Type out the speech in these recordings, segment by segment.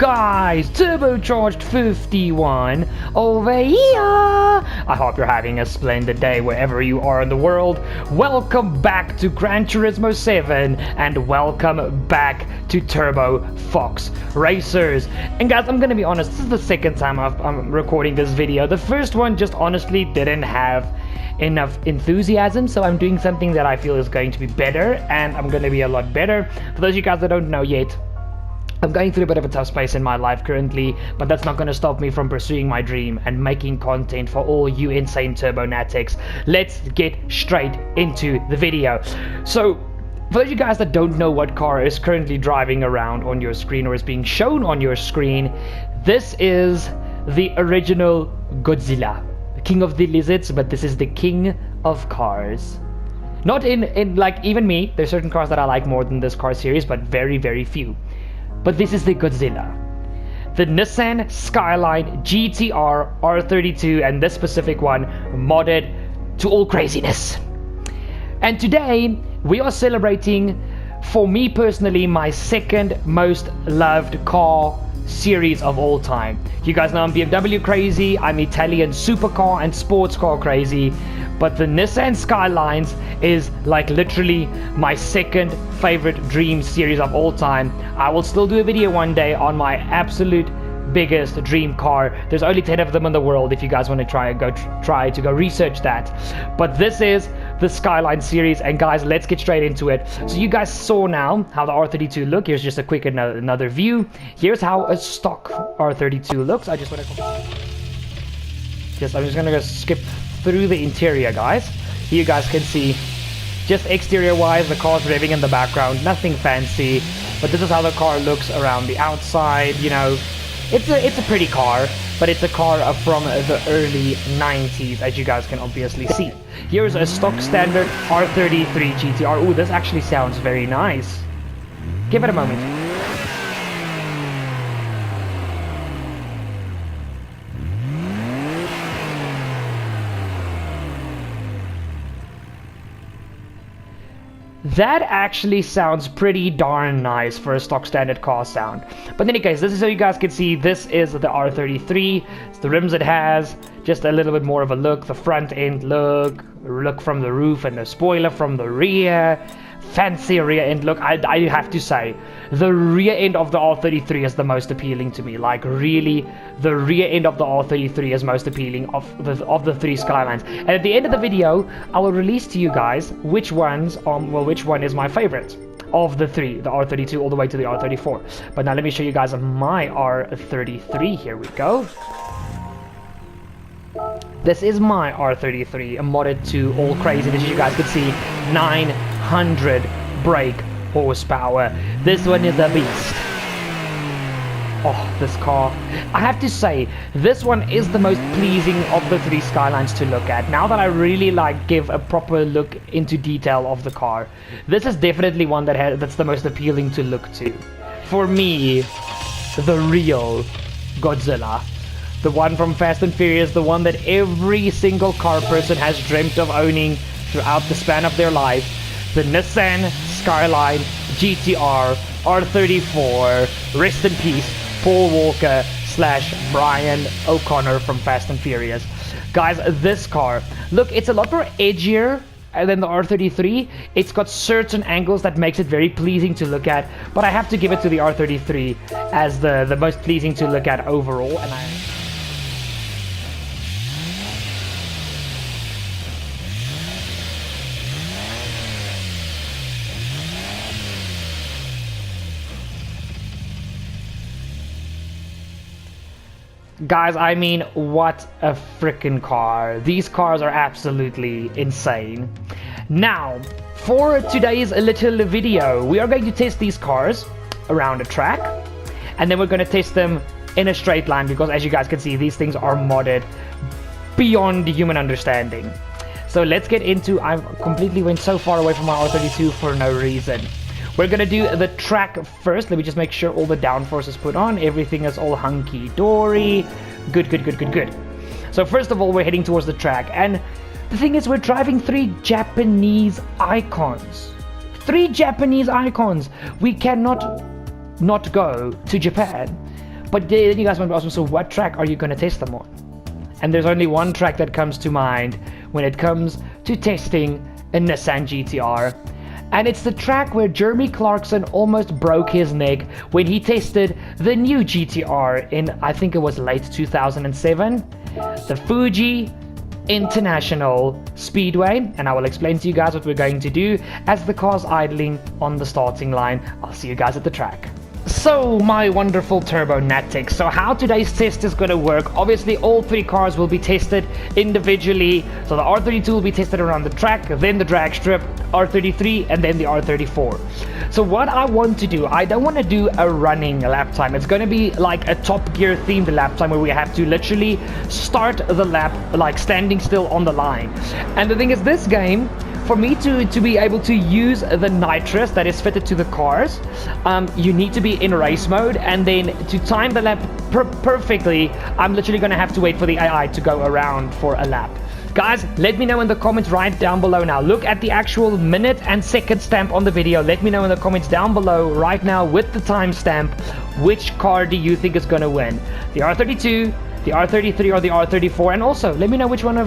guys? Turbocharged 51 over here. I hope you're having a splendid day wherever you are in the world. Welcome back to Gran Turismo 7 and welcome back to Turbo Fox Racers. And guys, I'm gonna be honest, this is the second time I'm recording this video. The first one just honestly didn't have enough enthusiasm, so I'm doing something that I feel is going to be better, and I'm going to be a lot better. For those of you guys that don't know yet, I'm going through a bit of a tough space in my life currently, but that's not going to stop me from pursuing my dream and making content for all you insane TurboNatics. Let's get straight into the video. So for those of you guys that don't know what car is currently driving around on your screen or is being shown on your screen, this is the original Godzilla. King of the lizards, but this is the king of cars. Not in like, even me, there's certain cars that I like more than this car series, but very few. But this is the Godzilla. The Nissan Skyline GTR R32, and this specific one modded to all craziness. And today we are celebrating, for me personally, my second most loved car series of all time. You guys know I'm BMW crazy, I'm Italian supercar and sports car crazy, but the Nissan Skylines is like literally my second favorite dream series of all time. I will still do a video one day on my absolute biggest dream car. There's only 10 of them in the world if you guys want to try to go research that. But this is the Skyline series, and guys, let's get straight into it. So you guys saw now how the R32 look. Here's just a quick another view. Here's how a stock R32 looks. I'm just gonna go skip through the interior, guys. Here you guys can see just exterior wise, the car's revving in the background, nothing fancy, but this is how the car looks around the outside. You know, it's a pretty car, but it's a car from the early 90s, as you guys can obviously see. Here's a stock standard R33 GTR. Ooh, this actually sounds very nice. Give it a moment. That actually sounds pretty darn nice for a stock standard car sound. But in any case, this is so you guys can see, this is the R33. It's the rims it has, just a little bit more of a look, the front end look from the roof, and the spoiler from the rear. Fancy rear end look. I have to say, the rear end of the R33 is the most appealing to me. Like, really, the rear end of the R33 is most appealing of the three Skylines. And at the end of the video, I will release to you guys which one is my favorite of the three, the R32 all the way to the R34. But now let me show you guys my R33. Here we go. This is my R33, modded to all craziness. As you guys can see, 900 brake horsepower. This one is a beast. Oh, this car. I have to say, this one is the most pleasing of the three Skylines to look at. Now that I really give a proper look into detail of the car, this is definitely one that's the most appealing to look to. For me, the real Godzilla. The one from Fast and Furious, the one that every single car person has dreamt of owning throughout the span of their life. The Nissan Skyline GTR R34. Rest in peace, Paul Walker / Brian O'Connor from Fast and Furious. Guys, this car, look, it's a lot more edgier than the R33. It's got certain angles that makes it very pleasing to look at, but I have to give it to the R33 as the most pleasing to look at overall. And guys, I mean, what a freaking car. These cars are absolutely insane. Now, for today's little video, we are going to test these cars around a track, and then we're going to test them in a straight line, because as you guys can see, these things are modded beyond human understanding. So let's get into, I completely went so far away from my R32 for no reason. We're gonna do the track first. Let me just make sure all the downforce is put on. Everything is all hunky-dory. Good. So first of all, we're heading towards the track. And the thing is, we're driving three Japanese icons. We cannot not go to Japan. But then you guys might be asking, so what track are you going to test them on? And there's only one track that comes to mind when it comes to testing a Nissan GTR. And it's the track where Jeremy Clarkson almost broke his neck when he tested the new GTR in, I think it was late 2007, the Fuji International Speedway. And I will explain to you guys what we're going to do as the car's idling on the starting line. I'll see you guys at the track. So, my wonderful TurboNatics, so how today's test is going to work, obviously all three cars will be tested individually. So the R32 will be tested around the track, then the drag strip, R33, and then the R34. So what I want to do, I don't want to do a running lap time. It's going to be like a Top Gear themed lap time where we have to literally start the lap like standing still on the line. And the thing is, this game, for me to be able to use the nitrous that is fitted to the cars, you need to be in race mode, and then to time the lap perfectly, I'm literally going to have to wait for the AI to go around for a lap. Guys, let me know in the comments right down below now. Look at the actual minute and second stamp on the video. Let me know in the comments down below right now with the timestamp, which car do you think is going to win? The R32, the R33, or the R34? And also let me know which one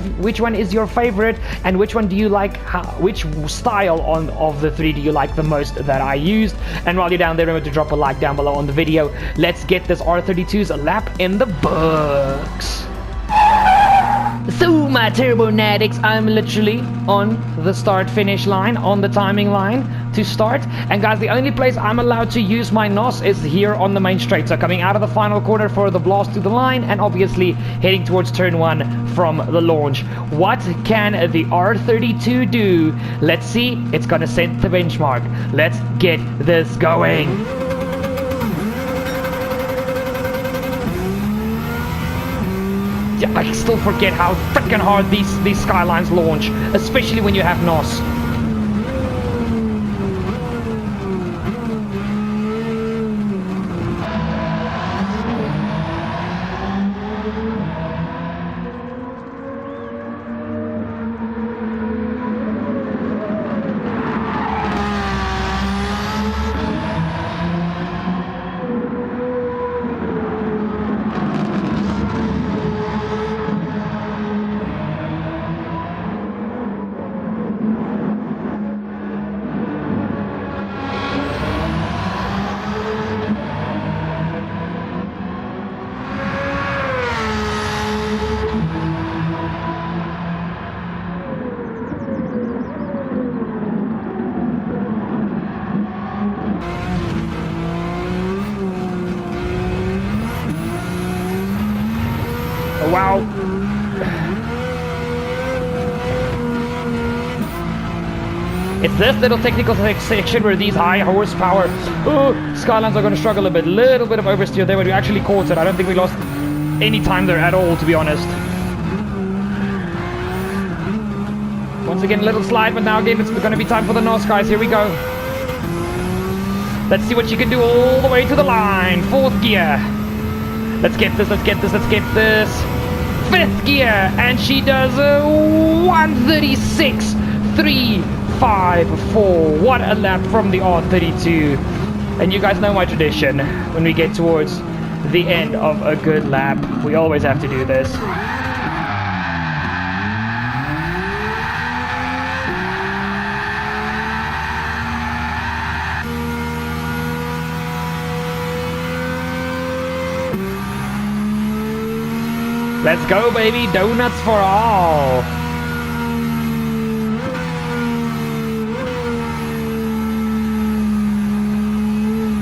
is your favorite, and which one do you like, which style of the three do you like the most that I used. And while you're down there, remember to drop a like down below on the video. Let's get this R32's lap in the books. So my TurboNatics, I'm literally on the start finish line, on the timing line to start. And guys, the only place I'm allowed to use my NOS is here on the main straight. So coming out of the final corner for the blast to the line, and obviously heading towards turn 1 from the launch. What can the R32 do? Let's see. It's gonna set the benchmark. Let's get this going. Yeah, I still forget how freaking hard these Skylines launch, especially when you have NOS. Wow. It's this little technical section where these high horsepower Skylines are going to struggle a bit. Little bit of oversteer there, but we actually caught it. I don't think we lost any time there at all, to be honest. Once again, a little slide, but now again, it's going to be time for the NOS, guys. Here we go. Let's see what you can do all the way to the line. 4th gear. Let's get this, let's get this, let's get this. 5th gear, and she does 136.354. What a lap from the R32. And you guys know my tradition. When we get towards the end of a good lap, we always have to do this. Let's go, baby. Donuts for all.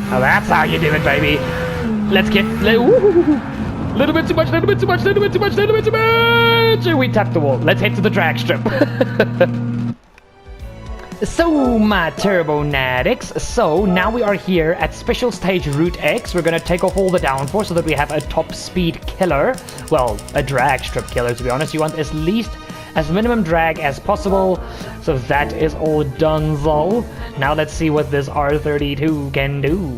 Now that's how you do it, baby. Let's get... Little bit too much, little bit too much, little bit too much, little bit too much. We tapped the wall. Let's head to the drag strip. So my TurboNatics, so now we are here at Special Stage Route X. We're going to take off all the downforce so that we have a top speed killer. Well, a drag strip killer, to be honest. You want as minimum drag as possible. So that is all donezo. Now let's see what this R32 can do.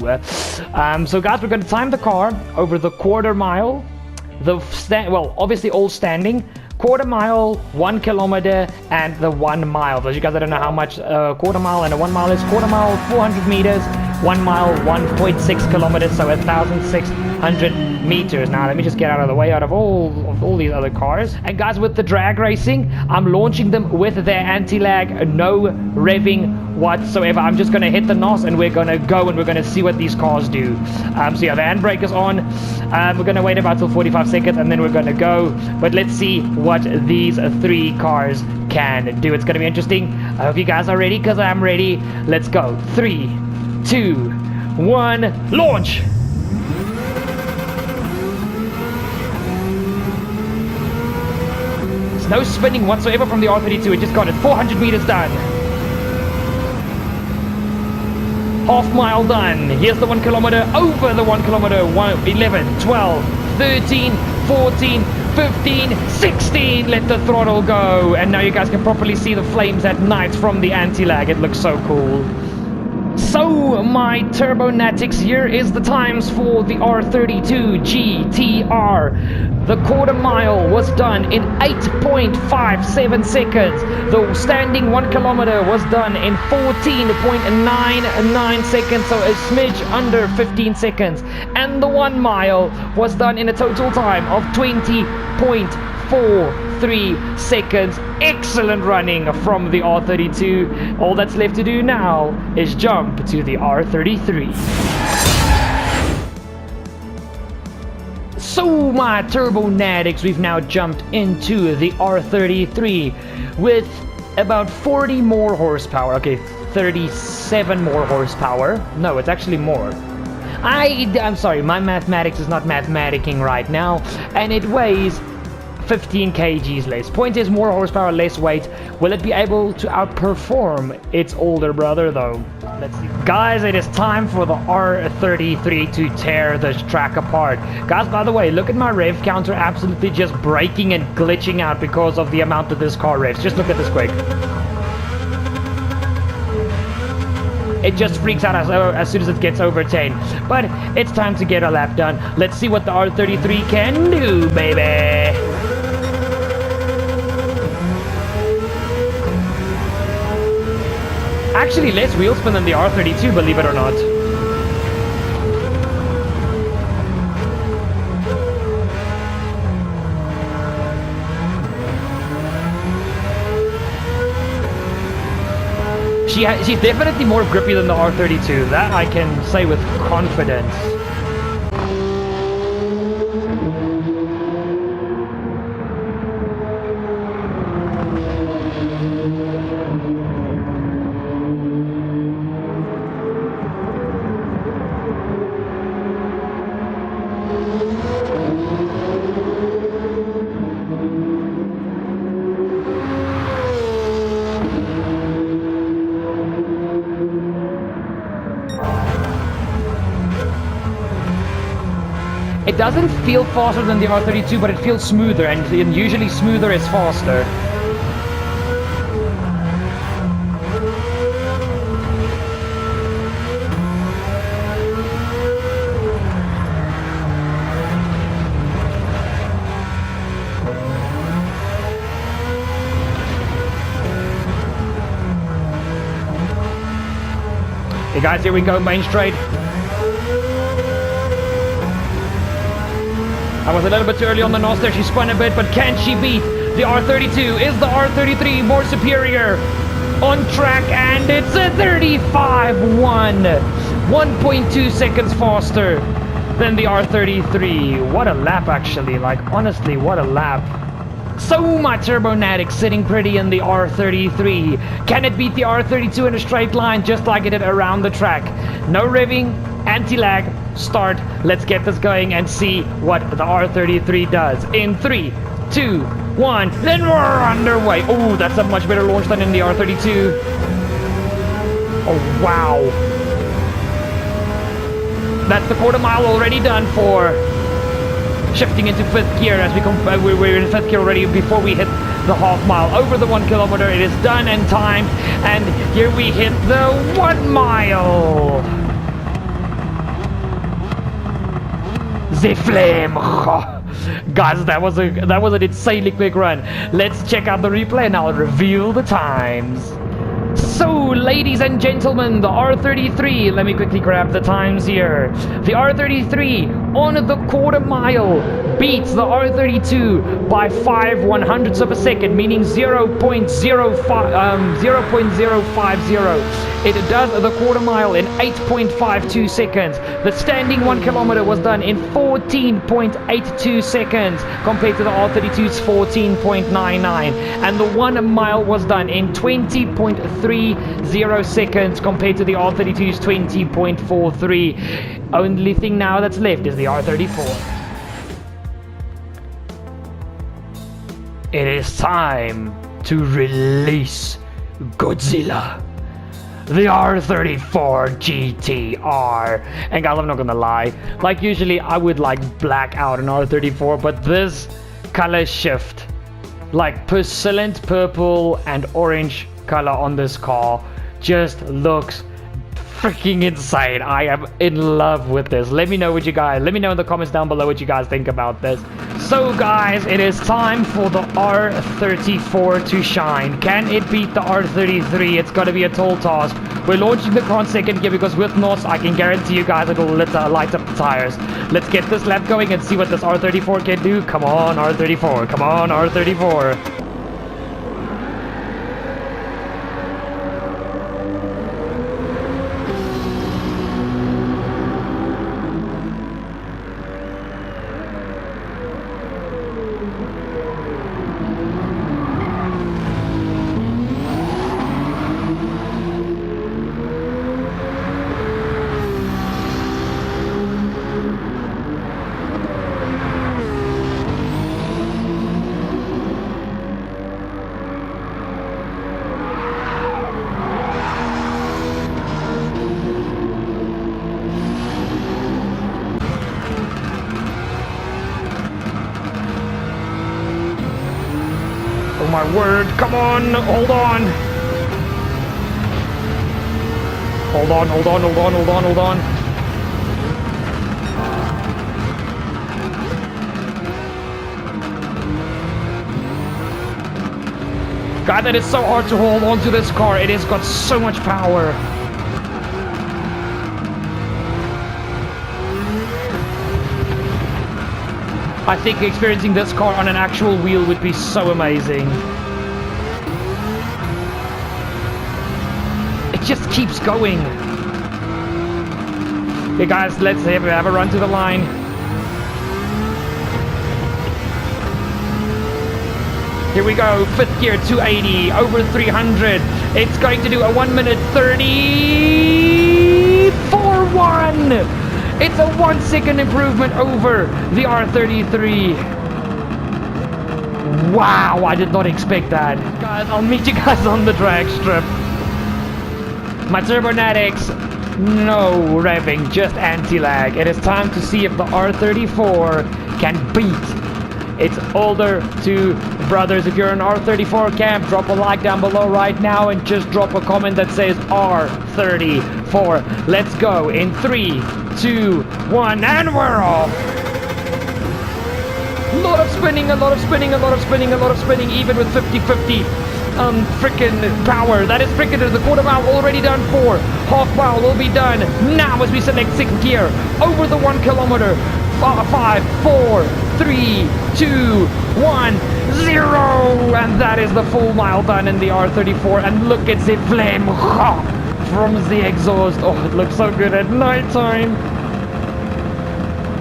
So guys, we're going to time the car over the quarter mile. Well, obviously all standing. Quarter mile, 1 kilometer, and the 1 mile. Those of you guys that don't know how much a quarter mile and a 1 mile is, quarter mile, 400 meters, 1 mile, 1.6 kilometers, so 1,600 meters. Now let me just get out of the way out of all these other cars. And guys, with the drag racing, I'm launching them with their anti-lag, no revving whatsoever. I'm just gonna hit the NOS and we're gonna go and we're gonna see what these cars do. So yeah, the handbrake is on. We're gonna wait about till 45 seconds and then we're gonna go. But let's see what these 3 cars can do. It's gonna be interesting. I hope you guys are ready, because I'm ready. Let's go. 3, 2, 1, launch! There's no spinning whatsoever from the R32. It just got it 400 meters done. Half mile done. Here's the 1 kilometer, over the 1 kilometer. 11, 12, 13, 14, 15, 16. Let the throttle go. And now you guys can properly see the flames at night from the anti-lag. It looks so cool. So, my TurboNatics, here is the times for the R32 GTR. The quarter mile was done in 8.57 seconds. The standing 1 kilometer was done in 14.99 seconds, so a smidge under 15 seconds. And the 1 mile was done in a total time of 20.43 seconds. Excellent running from the R32. All that's left to do now is jump to the R33. So my TurboNatics, we've now jumped into the R33 with about 40 more horsepower. Okay, 37 more horsepower. No, it's actually more. I'm sorry, my mathematics is not mathematicking right now, and it weighs 15 kgs less. Point is, more horsepower, less weight. Will it be able to outperform its older brother though? Let's see. Guys, it is time for the R33 to tear this track apart. Guys, by the way, look at my rev counter absolutely just breaking and glitching out because of the amount that this car revs. Just look at this quick. It just freaks out as soon as it gets over 10. But it's time to get a lap done. Let's see what the R33 can do, baby. Actually, less wheel spin than the R32, believe it or not. She's definitely more grippy than the R32. That I can say with confidence. It doesn't feel faster than the R32, but it feels smoother, and usually smoother is faster. Hey guys, here we go, main straight. I was a little bit too early on the nose there. She spun a bit, but can she beat the R32? Is the R33 more superior on track? And it's a 35-1. 1.2 seconds faster than the R33. What a lap, actually. Like, honestly, what a lap. So my TurboNatics sitting pretty in the R33. Can it beat the R32 in a straight line just like it did around the track? No revving, anti-lag, start. Let's get this going and see what the R33 does. In 3, 2, 1, then we're underway. Oh, that's a much better launch than in the R32. Oh, wow. That's the quarter mile already done for. Shifting into 5th gear as we're in 5th gear already before we hit the half mile. Over the 1 kilometer, it is done and timed, and here we hit the 1 mile. The flame. Guys, that was an insanely quick run. Let's check out the replay and I'll reveal the times. So ladies and gentlemen, the R33, let me quickly grab the times here. The R33 on the quarter mile beats the R32 by 5/100ths of a second, meaning 0.050. It does the quarter mile in 8.52 seconds. The standing 1 kilometer was done in 14.82 seconds compared to the R32's 14.99, and the 1 mile was done in 20.30 seconds compared to the R32's 20.43. Only thing now that's left is the R34. It is time to release Godzilla. The R34 GTR. And guys, I'm not gonna lie, like usually I would like black out an R34, but this color shift, like persistent purple and orange color on this car, just looks freaking insane. I am in love with this. Let me know in the comments down below what you guys think about this. So guys, it is time for the R34 to shine. Can it beat the R33? It's gonna be a tall task. We're launching the car on second gear because with NOS, I can guarantee you guys it'll light up the tires. Let's get this lap going and see what this R34 can do. Come on, R34. Come on, R34. Oh my word, come on, hold on. Hold on. God, that is so hard to hold on to this car. It has got so much power. I think experiencing this car on an actual wheel would be so amazing. It just keeps going. Okay guys, let's have a run to the line. Here we go, 5th gear, 280, over 300. It's going to do a 1 minute 30.41. It's a 1 second improvement over the R33. Wow, I did not expect that. Guys, I'll meet you guys on the drag strip. My TurboNatics, no revving, just anti-lag. It is time to see if the R34 can beat its older two brothers. If you're an R34 camp, drop a like down below right now and just drop a comment that says R34. Let's go in 3, 2, 1, and we're off. A lot of spinning, even with 50-50 freaking power. That is freaking the quarter mile already done for. Half mile will be done now as we select 6th gear over the 1 kilometer. 5, 4, 3, 2, 1, 0, and that is the full mile done in the R34. And look at the flame from the exhaust. Oh, it looks so good at nighttime.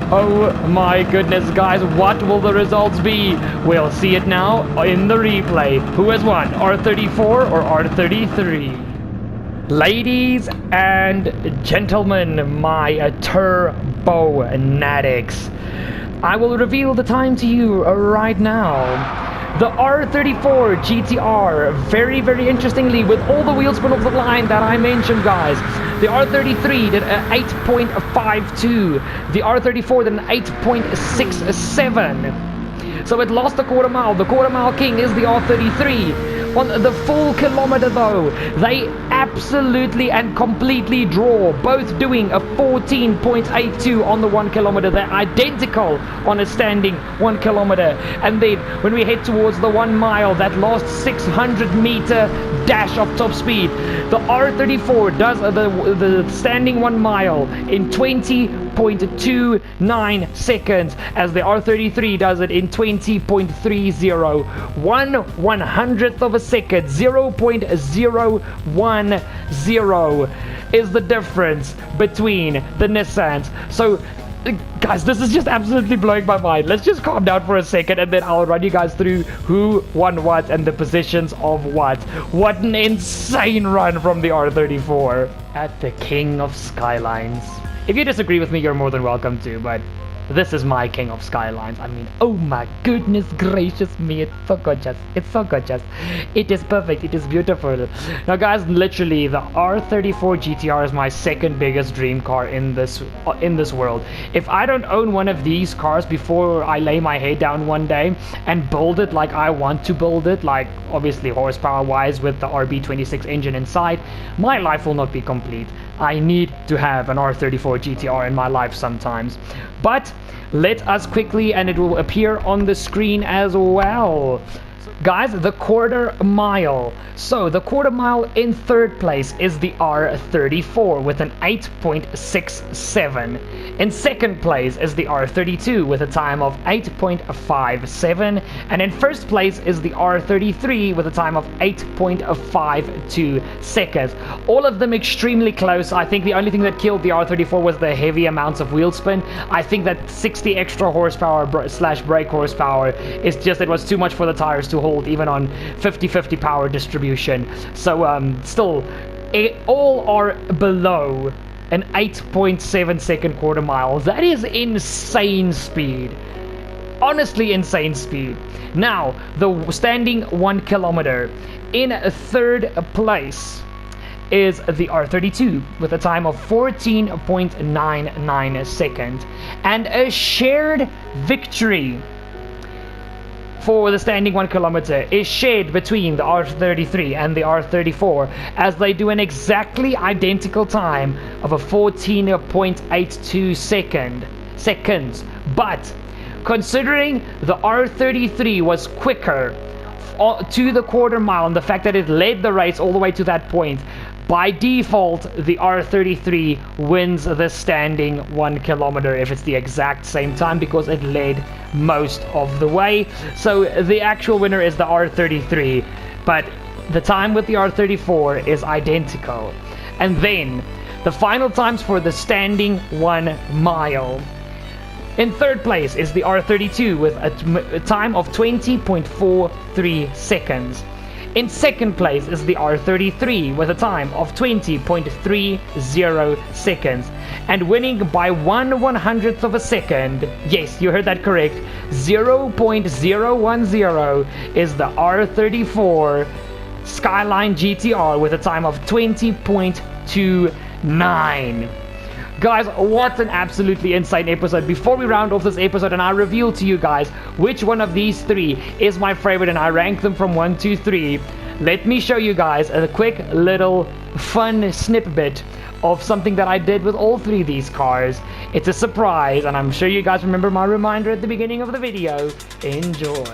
Oh my goodness, guys, what will the results be? We'll see it now in the replay. Who has won, R34 or R33? Ladies and gentlemen, my TurboNatics, I will reveal the time to you right now. The R34 GTR, very, very interestingly, with all the wheel spin off the line that I mentioned, guys. The R33 did an 8.52. The R34 did an 8.67. So it lost the quarter mile. The quarter mile king is the R33. On the full kilometer, though, they absolutely and completely draw, both doing a 14.82 on the 1 kilometer. They're identical on a standing 1 kilometer. And then when we head towards the 1 mile, that last 600-meter dash of top speed, the R34 does the standing 1 mile in 20.29 seconds, as the R33 does it in 20.30. 1/100th of a second, 0.010 is the difference between the Nissans. So guys, this is just absolutely blowing my mind. Let's just calm down for a second, and then I'll run you guys through who won what and the positions of what. What an insane run from the R34 at the King of Skylines. If you disagree with me, you're more than welcome to, but this is my King of Skylines. I mean, oh my goodness gracious me, it's so gorgeous. It's so gorgeous. It is perfect. It is beautiful. Now guys, literally the R34 GTR is my second biggest dream car in this world. If I don't own one of these cars before I lay my head down one day and build it like I want to build it, like obviously horsepower wise with the RB26 engine inside, my life will not be complete. I need to have an R34 GTR in my life sometimes. But let us quickly, and it will appear on the screen as well. Guys, the quarter mile. So the quarter mile in third place is the R34 with an 8.67. In second place is the R32 with a time of 8.57. And in first place is the R33 with a time of 8.52 seconds. All of them extremely close. I think the only thing that killed the R34 was the heavy amounts of wheel spin. I think that 60 extra horsepower slash brake horsepower is just, it was too much for the tires to hold even on 50-50 power distribution. So still, all are below an 8.7 second quarter mile. That is insane speed. Honestly insane speed. Now, the standing 1 kilometer. In third place is the R32 with a time of 14.99 seconds. And a shared victory for the standing 1 kilometer is shared between the R33 and the R34, as they do an exactly identical time of a 14.82 seconds. But considering the R33 was quicker to the quarter mile, and the fact that it led the race all the way to that point, by default, the R33 wins the standing 1 kilometer if it's the exact same time, because it led most of the way. So the actual winner is the R33, but the time with the R34 is identical. And then the final times for the standing 1 mile. In third place is the R32 with a time of 20.43 seconds. In second place is the R33 with a time of 20.30 seconds. And winning by 1/100th of a second, yes, you heard that correct, 0.010 is the R34 Skyline GTR with a time of 20.29. Guys, what an absolutely insane episode. Before we round off this episode and I reveal to you guys which one of these three is my favorite and I rank them from 1 to 3, let me show you guys a quick little fun snippet of something that I did with all three of these cars. It's a surprise, and I'm sure you guys remember my reminder at the beginning of the video. Enjoy.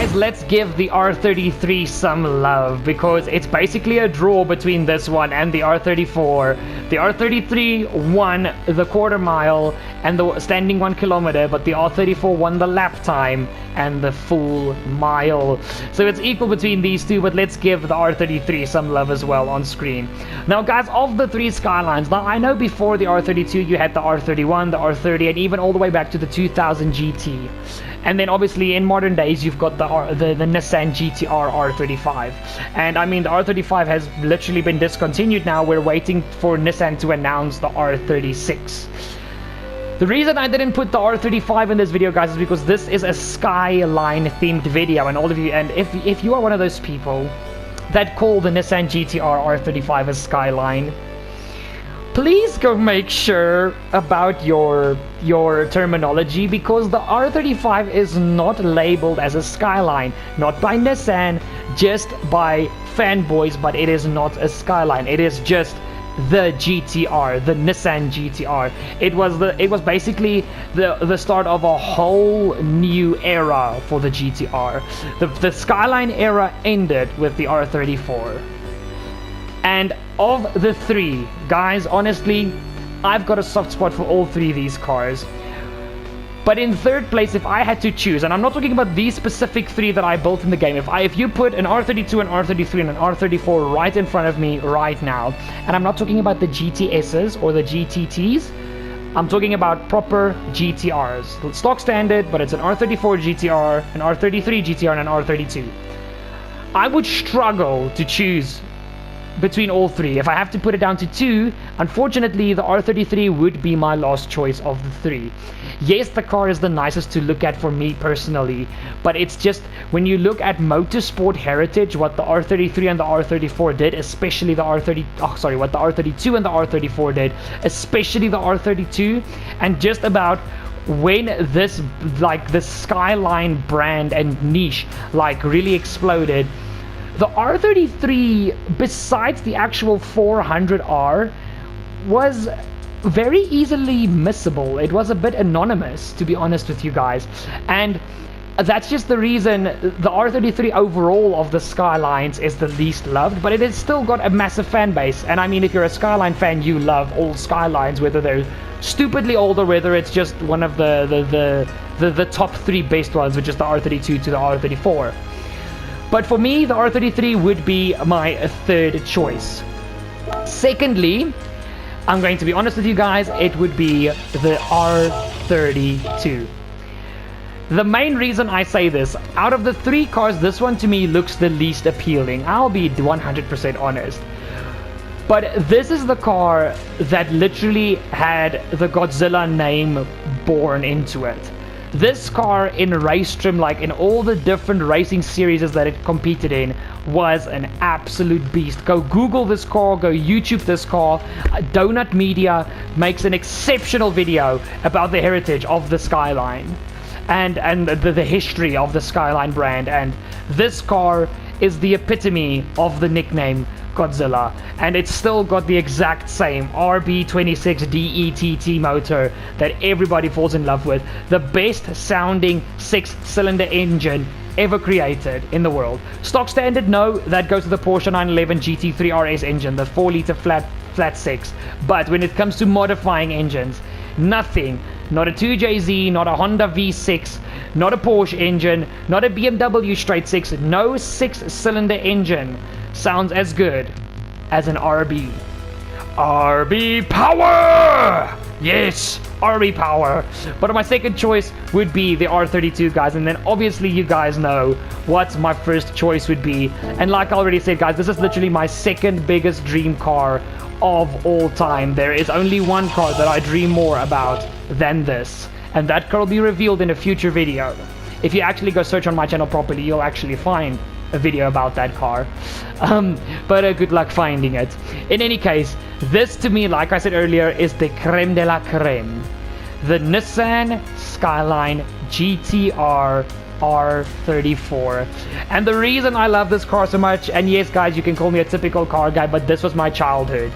guys, let's give the R33 some love, because it's basically a draw between this one and the R34. The R33 won the quarter mile and the standing 1 kilometer, but the R34 won the lap time and the full mile. So it's equal between these two, but let's give the R33 some love as well on screen. Now guys, of the 3 Skylines, now I know before the R32 you had the R31, the R30, and even all the way back to the 2000 GT. And then obviously in modern days you've got the Nissan GT-R R35. And I mean, the R35 has literally been discontinued now. We're waiting for Nissan to announce the R36. The reason I didn't put the R35 in this video, guys, is because this is a Skyline themed video, and all of you, and if you are one of those people that call the Nissan GT-R R35 a Skyline, please go make sure about your terminology, because the R35 is not labeled as a Skyline, not by Nissan, just by fanboys, but it is not a Skyline. It is just the GT-R, the Nissan GT-R. It was basically the start of a whole new era for the GT-R. The Skyline era ended with the R34. And of the 3, guys, honestly, I've got a soft spot for all 3 of these cars. But in third place, if I had to choose, and I'm not talking about these specific 3 that I built in the game, if you put an R32, an R33, and an R34 right in front of me right now, and I'm not talking about the GTSs or the GTTs, I'm talking about proper GTRs. It's stock standard, but it's an R34 GTR, an R33 GTR, and an R32. I would struggle to choose between all 3. If I have to put it down to 2, unfortunately the R33 would be my last choice of the 3. Yes, the car is the nicest to look at for me personally, but it's just when you look at motorsport heritage, what the R33 and the R34 did, especially the what the R32 and the R34 did, especially the R32, and just about when this Skyline brand and niche really exploded. The R33, besides the actual 400R, was very easily missable. It was a bit anonymous, to be honest with you guys. And that's just the reason the R33 overall of the Skylines is the least loved, but it has still got a massive fan base. And I mean, if you're a Skyline fan, you love all Skylines, whether they're stupidly old or whether it's just one of the top 3 best ones, which is the R32 to the R34. But for me, the R33 would be my 3rd choice. Secondly, I'm going to be honest with you guys, it would be the R32. The main reason I say this, out of the 3 cars, this one to me looks the least appealing. I'll be 100% honest. But this is the car that literally had the Godzilla name born into it. This car in race trim, in all the different racing series that it competed in, was an absolute beast. Go Google this car, go YouTube this car. Donut Media makes an exceptional video about the heritage of the Skyline and the history of the Skyline brand, and this car is the epitome of the nickname Godzilla, and it's still got the exact same RB26 DETT motor that everybody falls in love with. The best sounding 6-cylinder engine ever created in the world. Stock standard, no, that goes to the Porsche 911 GT3 RS engine, the 4-liter flat 6. But when it comes to modifying engines, nothing, not a 2JZ, not a Honda V6, not a Porsche engine, not a BMW straight 6, no 6-cylinder engine sounds as good as an RB. RB power! Yes, RB power. But my second choice would be the R32, guys, and then obviously you guys know what my first choice would be. And like I already said, guys, this is literally my second biggest dream car of all time. There is only one car that I dream more about than this, and that car will be revealed in a future video. If you actually go search on my channel properly, you'll actually find a video about that car. But good luck finding it. In any case, this to me, like I said earlier, is the creme de la creme. The Nissan Skyline GT-R R34. And the reason I love this car so much, and yes guys, you can call me a typical car guy, but this was my childhood.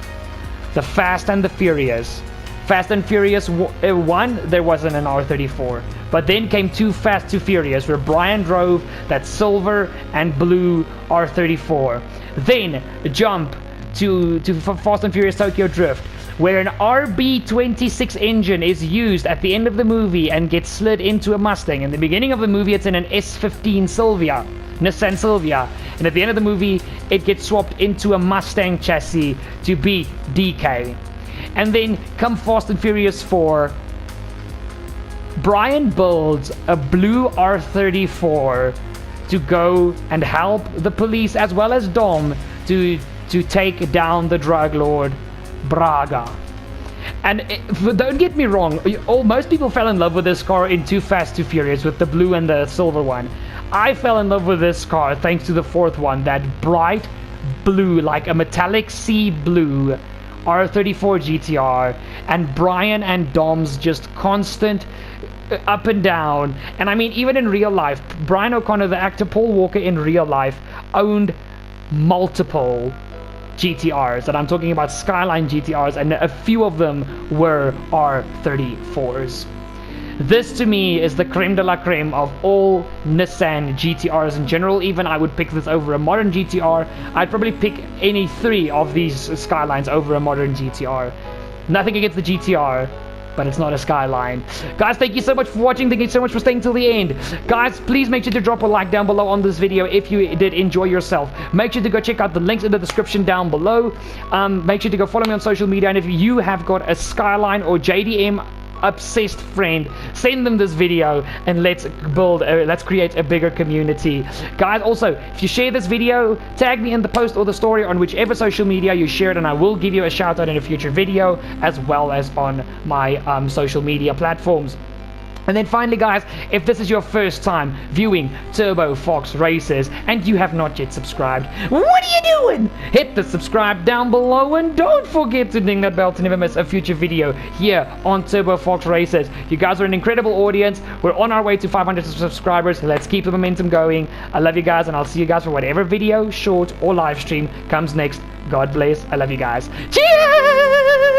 The Fast and the Furious. Fast and Furious 1, there wasn't an R34. But then came Too Fast, Too Furious, where Brian drove that silver and blue R34. Then jump to Fast and Furious Tokyo Drift, where an RB26 engine is used at the end of the movie and gets slid into a Mustang. In the beginning of the movie, it's in an S15 Silvia, Nissan Silvia, and at the end of the movie, it gets swapped into a Mustang chassis to beat DK. And then come Fast and Furious 4, Brian builds a blue R34 to go and help the police as well as Dom to take down the drug lord Braga. And don't get me wrong, most people fell in love with this car in Too Fast, Too Furious with the blue and the silver one. I fell in love with this car thanks to the fourth one, that bright blue, like a metallic sea blue R34 GTR, and Brian and Dom's just constant up and down. And I mean, even in real life, Brian O'Connor, the actor Paul Walker in real life, owned multiple GTRs, and I'm talking about Skyline GTRs, and a few of them were R34s. This to me is the creme de la creme of all Nissan GTRs in general. Even I would pick this over a modern GTR. I'd probably pick any three of these Skylines over a modern GTR. Nothing against the GTR, but it's not a Skyline. Guys, thank you so much for watching. Thank you so much for staying till the end. Guys, please make sure to drop a like down below on this video if you did enjoy yourself. Make sure to go check out the links in the description down below. Make sure to go follow me on social media, and if you have got a Skyline or JDM obsessed friend, send them this video and let's create a bigger community. Guys, also, if you share this video, tag me in the post or the story on whichever social media you share it, and I will give you a shout out in a future video, as well as on my social media platforms. And then finally, guys, if this is your first time viewing Turbo Fox Races and you have not yet subscribed, what are you doing? Hit the subscribe down below, and don't forget to ding that bell to never miss a future video here on Turbo Fox Races. You guys are an incredible audience. We're on our way to 500 subscribers. Let's keep the momentum going. I love you guys, and I'll see you guys for whatever video, short, or live stream comes next. God bless. I love you guys. Cheers!